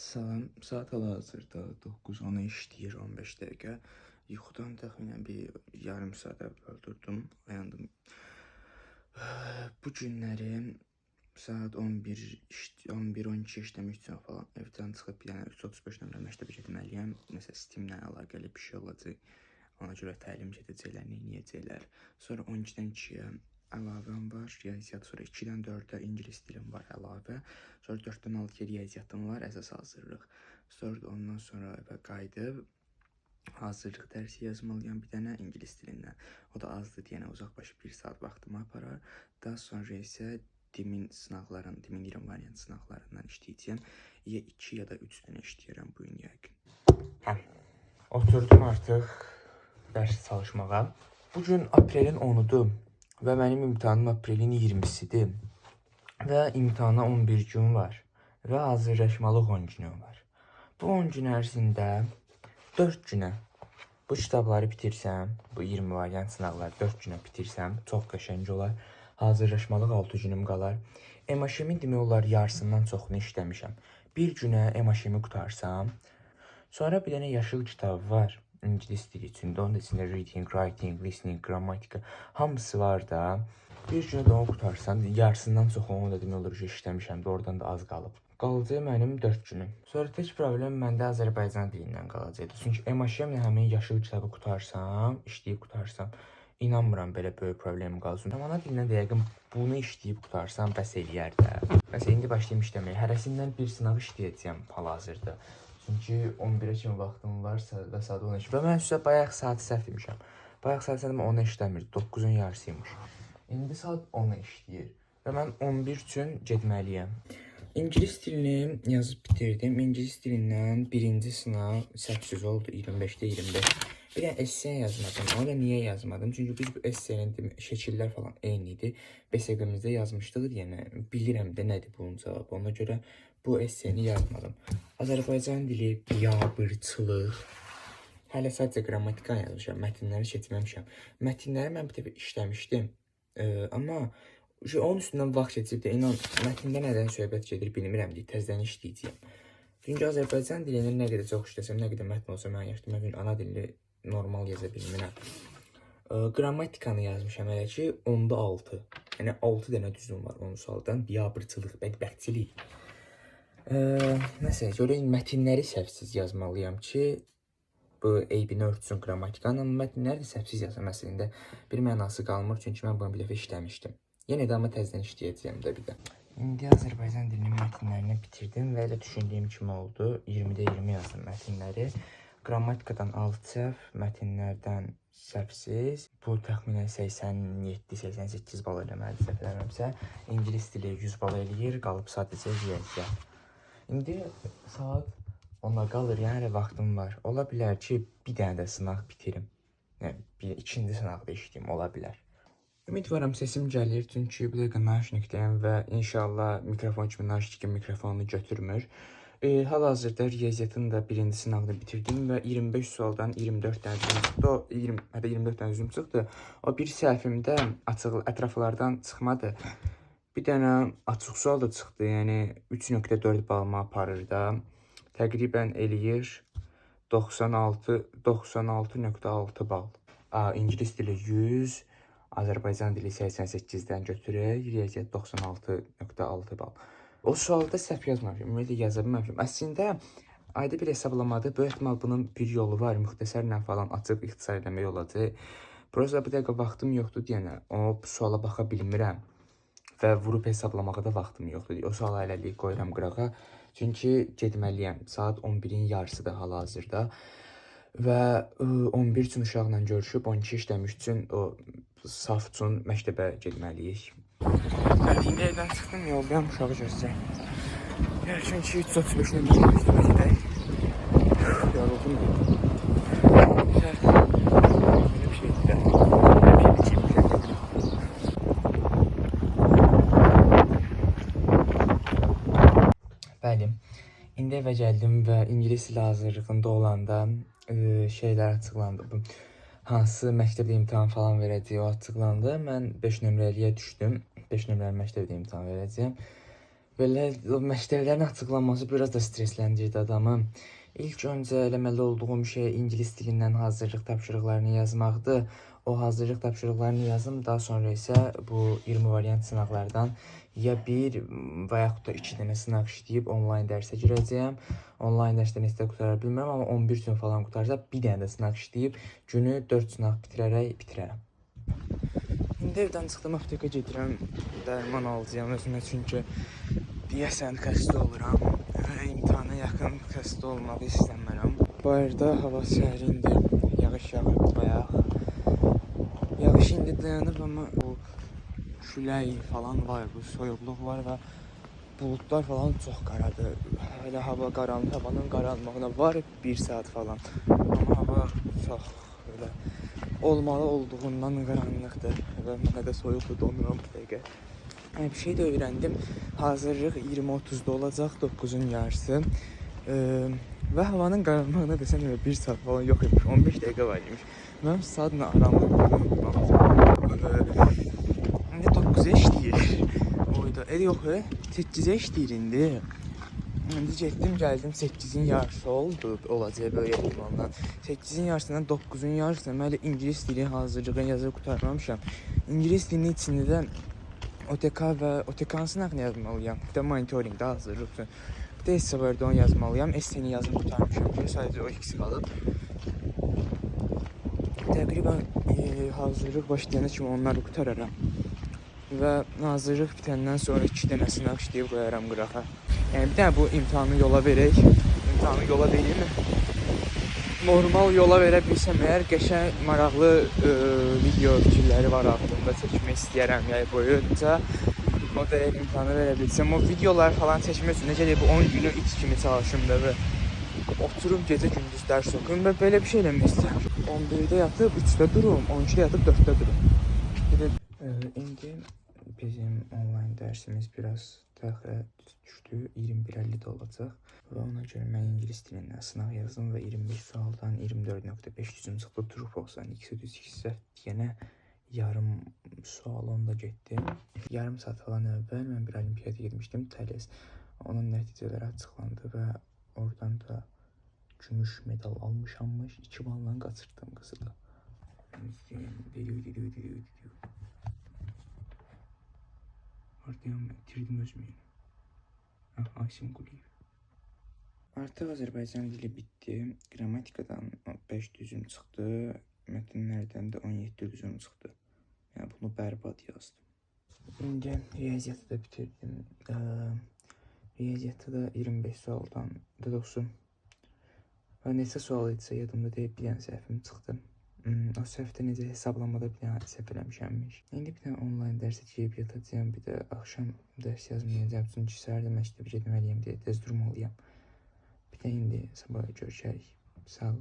Salam, saat hal-hazırda 9:10 işləyir, 15 dəqiqə. Yuxudan təxminən bir yarım saat əvvəl durdum, oyandım. Bu günləri saat 11-12 işləmək üçün falan evdən çıxıb bir dənə 335 nömrə məktəbə getməliyəm. Nəsə Steam-lə əlaqəli bir şey olacaq. Ona görə təlim gedəcəklər, neyniyəcəklər. Sonra 12-dən 2-yə əlavəm var, riyaziyyat, sonra 2-dən 4-ə ingilis dilim var əlavə, sonra 4-dən 6-ya riyaziyyatım var, əsas hazırlıq. Sonra ondan sonra evə qayıdıb hazırlıq dərsi yazmalıyam bir dənə ingilis dilindən. O da azdır deyənə uzaqbaşı 1 saat vaxtımı aparar. Daha sonra isə dimin sınaqlarının, dimin 20 variant sınaqlarından işləyəcəm. Ya 2 ya da 3 dənə işləyirəm bu gün yəqin. Oturdum artıq dərs çalışmağa. Bugün aprelin 10-udur. Və mənim imtahanım aprelin 20-sidir. Və imtahana 11 gün var. Və hazırlaşmalıq 10 günüm var. Bu 10 gün ərzində 4 günə bu kitabları bitirsəm, bu 20 variant sınaqları 4 günə bitirsəm, çox qəşəng olar. Hazırlaşmalıq 6 günüm qalar. MHM-in demək olar yarısından çoxunu işləmişəm. Bir günə MHM-i qutarsam, sonra bir dənə yaşıl kitab var. İngilis dili üçün, onun içində reading, writing, listening, qrammatika hamısı var da. Bir günə də onu qutarsam, yarısından çox onu da demək olur ki, işləmişəm də, oradan da az qalıb. Qalacaq mənim 4 günüm. Sonra tək problem məndə Azərbaycan dilindən qalacaqdır. Çünki MHM-lə həmin yaşıl kitabı qutarsam, işləyib qutarsam, inanmıram belə böyük problem qalsın. Ana dilindən də yəqin bunu işləyib qutarsam bəs eləyər də. Bəs indi başlayım işləməyə. Hərəsindən bir sınaq işləyəcəm hal-hazırda. Çünki 11-ə kimi vaxtım varsa və saat 10-a kimi. Və mən sizə bayaq saat səhv demişəm. Bayaq saat səhv 10-a işləmirdi, 9-un yarısıymış. İndi saat 10-a işləyir və mən 11 üçün getməliyəm. İngilis dilini yazıb bitirdim. İngilis dilindən birinci sınaq səhvsiz oldu, 25-də 25. Bir dənə esse yazmadım. Onu da niyə yazmadım? Çünki biz bu essenin şəkillər falan eyni idi. BSQ-mizdə yazmışdıq deyənə, bilirəm də nədir bunun cavabı. Ona görə bu esseni yazmadım. Azərbaycan dili, biabırçılıq. Hələ sadəcə qrammatika yazmışam, mətnləri keçməmişəm. Mətnləri mən bir dəfə işləmişdim. Amma onun üstündən vaxt keçib də, inan, mətndə nədən söhbət gedir bilmirəm deyə təzdən işləyəcəyəm. Çünki Azərbaycan dilini nə qədər çox işləsəm, nə qədər mətn olsa mən yaşdım. Mən ana dilini normal yaza bilmirəm. Qrammatikanı yazmışam hələ ki, 10-da 6. Yəni 6 dənə düzüm var onun sualdan. Biabırçılıq, bədbəxtçilik. Nəsə, görək mətnləri səhvsiz yazmalıyam ki, bu eybini örtsün qrammatikanın, amma mətnləri də səhvsiz yazsam əslində bir mənası qalmır, çünki mən bunu bir dəfə işləmişdim. Yenə də amma təzdən işləyəcəyəm də bir də. İndi Azərbaycan dilinin mətnlərini bitirdim və elə düşündüyüm kimi oldu. 20-də 20 yazdım mətnləri. Qrammatikadan 6 səhv, mətnlərdən səhvsiz. Bu təxminən 87-88 bal eləməlidir, səhv eləmirəmsə. İngilis dili 100 bal eləyir, qalıb sadəcə riyaziyyat. İndi saat 10-a qalır, yəni elə vaxtım var. Ola bilər ki, bir dənə də sınaq bitirim. Yəni, ikinci sınaqda işləyim, ola bilər. Ümidvaram sesim gəlir, çünki bu dəqiqə naşnikdəyəm və inşallah mikrofon kimi naşnik mikrofonunu götürmür. Hal-hazırda riyaziyyatın da birinci sınavını bitirdim və 25 sualdan 24 dənə düzüm çıxdı. 24 dənə düzüm çıxdı. O bir səhvimdə ətraflardan çıxmadı. Bir dənə açıq sual da çıxdı, yəni 3.4 balımı aparır da. Təqribən eləyir 96.6 bal. İngilis dili 100, Azərbaycan dili 88-dən götürək, riyaziyyat 96.6 bal. O sualda səhv yazmamışım, ümumiyyətlə yaza bilməmişim. Əslində, ayda bir hesablamada böyük ehtimal bunun bir yolu var, müxtəsərlə falan açıb ixtisar eləmək olacaq. Prosta bu dəqiqə vaxtım yoxdur deyənə, o suala baxa bilmirəm. Və vurub hesablamağa da vaxtım yoxdur. O sualı hələlik qoyuram qırağa. Çünki getməliyəm. Saat 11-in yarısıdır hal-hazırda. Və 11 üçün uşaqla görüşüb, 12 işləmiş üçün o saf üçün məktəbə getməliyik. İndi evdən çıxdım, yoldayam uşağı gözləyəm. Çünki 335 nömrə məktəbə gedək. Yoruldum. Belə bir şeydir də. Bəli, indi evə gəldim və ingilis dili hazırlığında olanda şeylər açıqlandı. Hansı məktəbdə imtahan falan verəcək o açıqlandı. Mən 5 nömrəliyə düşdüm. 5 nömrəli məktəbdə imtahan verəcəyəm. Belə o məktəblərin açıqlanması biraz da stressləndirdi adamı. İlk öncə eləməli olduğum şey ingilis dilindən hazırlıq tapşırıqlarını yazmaqdır. O hazırlıq tapşırıqlarını yazım, daha sonra isə bu 20 variant sınaqlardan ya bir və yaxud da 2 dənə sınaq işləyib onlayn dərsə girəcəyəm. Onlayn dərsdə necə qutara bilmirəm, amma 11 gün falan qutarsa bir dənə də sınaq işləyib günü 4 sınaq bitirərəm. İndi evdən çıxdım, apteka gedirəm, dərman alacağam özümə çünki deyəsən xəstə oluram və imtahana yaxın xəstə olmağı istəmirəm. Bayırda hava sərindir, yağış yağır bayaq. Yağış indi dayanıb, amma bu külək falan var, bu soyuqluq var və buludlar falan çox qaradır. Hələ hava qaranlıq, havanın qaranlığına var 1 saat falan. Amma hava çox belə olmalı olduğundan qaranlıqdır və mənə də soyuqdur, donuram bu dəqiqə. Bir şey də öyrəndim. Hazırlıq 20:30-da olacaq, 9-un yarısı. Və havanın qaranlığına desəm 1 saat falan yox imiş, 15 dəqiqə var imiş. Mənim saatla aramda indi 9-a işləyir. Oyda, yox, 8-ə işləyir indi. İndi getdim, gəldim 8-in yarısı olacaq böyük ehtimalla. 8-in yarısından 9-un yarısına mən elə ingilis dili hazırlığı yazıb qurtarmamışam. İngilis dilinin içində də OTK və OTK-nın sınaqını yazmalıyam. Bir də monitorinqdə hazırlıq üçün. Bir də hesab onu yazmalıyam. ST-ni yazıb qurtarmışam. Sadəcə o ikisi qalıb. Təqribən hazırlıq başlayana kimi onları qutararam. Və hazırlıq bitəndən sonra 2 dənə sınaq işləyib qoyaram qırağa. Yəni bir dənə bu imtahanı yola verək. İmtahanı yola vereyim. Normal yola verə bilsəm əgər qəşəng maraqlı video fikirləri var aklımda çəkmək istəyirəm yay boyunca. O da imtahanı verə bilsəm. O videolar falan çəkmək üçün necə deyib, 10 günü iç kimi çalışım da və oturum gecə gündüz dərs oxuyum və belə bir şey eləmək istəyirəm. 11-də yatıb 3-də durum, 12-də yatıb 4-də durum. İndi bizim onlayn dərsimiz biraz təxirə düşdü, 21:50-də olacaq və ona görə mən ingilis dilindən sınaq yazdım və 25 sualdan 24.5 düzüm çıxdı. True false-dan ikisi düz, ikisi yenə yarım sual onda getdi. Yarım saat falan əvvəl mən bir olimpiyata getmişdim, TELES. Onun nəticələri açıqlandı və oradan da gümüş medal almışammış, 2 balla qaçırdım qızı da. Artıq itirdim özümü. Asim Quliyev. Artıq Azərbaycan dili bitdi. Qrammatikadan 5 düzüm çıxdı. Mətnlərdən də 17 düzüm çıxdı. Yəni bunu bərbad yazdım. İndi riyaziyyatı da bitirdim. Riyaziyyatı da 25 sualdan da doğrusu. Və neçə sual etsə yadımda deyib bir dənə səhvim çıxdı. O səhvdə necə hesablamada bir dənə səhv eləmişəmmiş. İndi bir dənə onlayn dərsə girib yatacağım, bir də axşam dərs yazmayacağım. Çünki səhərdə məktəbə getməliyəm deyə tez durmalıyam. Bir də indi sabah görüşərik. Sağ ol.